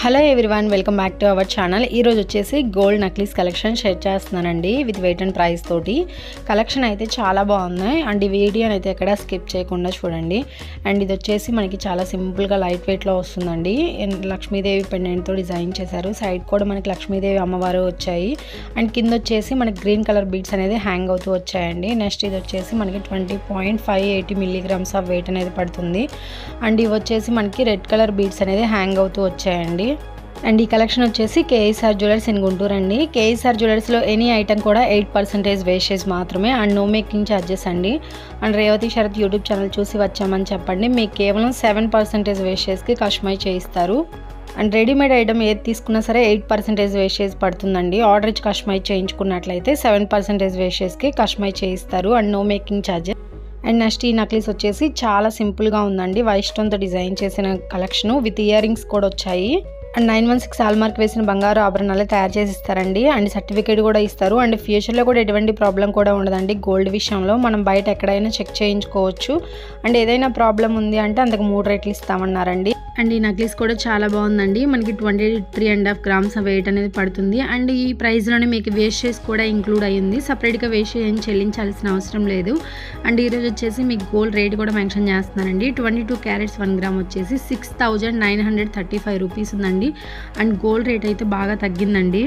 Hello everyone, welcome back to our channel. ఈరోజు వచ్చేసి gold necklace collection share చేస్తున్నానండి with wait and price తోటి. Collection అయితే చాలా బాగున్నాయి అండ్ ఈ వీడియోని అయితే ఎక్కడ స్కిప్ చేయకుండా చూడండి. అండ్ ఇది వచ్చేసి మనకి చాలా సింపుల్గా లైట్ వెయిట్లో వస్తుందండి. లక్ష్మీదేవి పెండెంట్తో డిజైన్ చేశారు. సైడ్ కూడా మనకి లక్ష్మీదేవి అమ్మవారు వచ్చాయి అండ్ కింద వచ్చేసి మనకి గ్రీన్ కలర్ బీడ్స్ అనేది హ్యాంగ్ అవుతూ వచ్చాయండి. నెక్స్ట్ ఇది వచ్చేసి మనకి 20.580 మిల్లీగ్రామ్స్ ఆఫ్ వెయిట్ అనేది పడుతుంది. అండ్ ఇవి వచ్చేసి మనకి రెడ్ కలర్ బీడ్స్ అనేది హ్యాంగ్ అవుతూ వచ్చాయండి. అండ్ ఈ కలెక్షన్ వచ్చేసి కేఎస్ఆర్ జ్యువెలర్స్ ఇన్ గుంటూరు అండి. కేఎస్ఆర్ జ్యువెలర్స్లో ఎనీ ఐటమ్ కూడా 8% వేస్టేజ్ మాత్రమే అండ్ నో మేకింగ్ ఛార్జెస్ అండి. And Revathi Sarath YouTube channel చూసి వచ్చామని చెప్పండి. మీకు కేవలం 7% వేస్టేజ్కి కస్టమైజ్ చేయిస్తారు. అండ్ రెడీమేడ్ ఐటమ్ ఏది తీసుకున్నా సరే 8% వేస్టేజ్ పడుతుందండి. ఆర్డర్ ఇచ్చి కస్టమైజ్ చేయించుకున్నట్లయితే 7% వేస్టేజ్కి కస్టమైజ్ చేయిస్తారు and no making charges. And next ఈ నక్లీస్ వచ్చేసి చాలా సింపుల్గా ఉందండి. వైట్ స్టోన్తో డిజైన్ చేసిన కలెక్షను విత్ ఇయర్ రింగ్స్ కూడా వచ్చాయి. అండ్ 916 హాల్మార్క్ వేసిన బంగారు ఆభరణాలు తయారు చేసి ఇస్తారండి. అండ్ సర్టిఫికేట్ కూడా ఇస్తారు. అండ్ ఫ్యూచర్లో కూడా ఎటువంటి ప్రాబ్లం కూడా ఉండదండి. గోల్డ్ విషయంలో మనం బయట ఎక్కడైనా చెక్ చేయించుకోవచ్చు. అండ్ ఏదైనా ప్రాబ్లం ఉంది అంటే అంతకు 3 రేట్లు ఇస్తామన్నారండి. అండ్ ఈ నక్లీస్ కూడా చాలా బాగుందండి. మనకి 23.5 గ్రామ్స్ వెయిట్ అనేది పడుతుంది. అండ్ ఈ ప్రైస్లోనే మీకు వేస్టేజ్ కూడా ఇంక్లూడ్ అయ్యింది. సపరేట్గా వేస్టేజ్ ఏం చెల్లించాల్సిన అవసరం లేదు. అండ్ ఈరోజు వచ్చేసి మీకు గోల్డ్ రేట్ కూడా మెన్షన్ చేస్తున్నారండి. 22 క్యారెట్స్ 1 గ్రామ్ వచ్చేసి 6,935 రూపీస్ ఉందండి. అండ్ గోల్డ్ రేట్ అయితే బాగా తగ్గిందండి.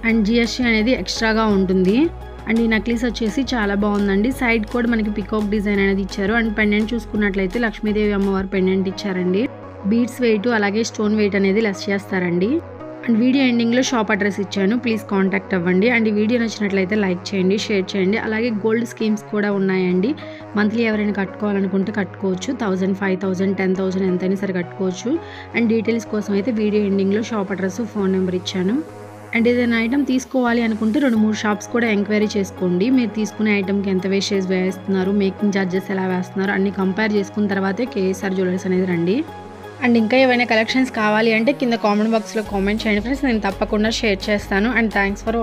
అండ్ జిఎస్టీ అనేది ఎక్స్ట్రాగా ఉంటుంది. అండ్ ఈ నక్లీస్ వచ్చేసి చాలా బాగుందండి. సైడ్ కూడా మనకి పికాక్ డిజైన్ అనేది ఇచ్చారు. అండ్ పెండెంట్ చూసుకున్నట్లయితే లక్ష్మీదేవి అమ్మవారు పెండెంట్ ఇచ్చారండి. బీడ్స్ వెయిట్ అలాగే స్టోన్ వెయిట్ అనేది లెస్ చేస్తారండి. అండ్ వీడియో ఎండింగ్లో షాప్ అడ్రస్ ఇచ్చాను, ప్లీజ్ కాంటాక్ట్ అవ్వండి. అండ్ ఈ వీడియో నచ్చినట్లయితే లైక్ చేయండి, షేర్ చేయండి. అలాగే గోల్డ్ స్కీమ్స్ కూడా ఉన్నాయండి. మంత్లీ ఎవరైనా కట్టుకోవాలనుకుంటే కట్టుకోవచ్చు. 1000, 5000, 10,000 ఎంతైనా సరే కట్టుకోవచ్చు. అండ్ డీటెయిల్స్ కోసం అయితే వీడియో ఎండింగ్లో షాప్ అడ్రస్, ఫోన్ నెంబర్ ఇచ్చాను. అండ్ ఏదైనా ఐటమ్ తీసుకోవాలి అనుకుంటే 2-3 షాప్స్ కూడా ఎంక్వైరీ చేసుకోండి. మీరు తీసుకునే ఐటమ్కి ఎంత వేస్టేజ్ వేస్తున్నారు, మేకింగ్ ఛార్జెస్ ఎలా వేస్తున్నారు అన్ని కంపేర్ చేసుకున్న తర్వాతే కేఎస్ఆర్ జ్యువెలర్స్ అనేది రండి. అండ్ ఇంకా ఏమైనా కలెక్షన్స్ కావాలి అంటే కింద కామెంట్ బాక్స్లో కామెంట్ చేయండి ఫ్రెండ్స్, నేను తప్పకుండా షేర్ చేస్తాను. And thanks for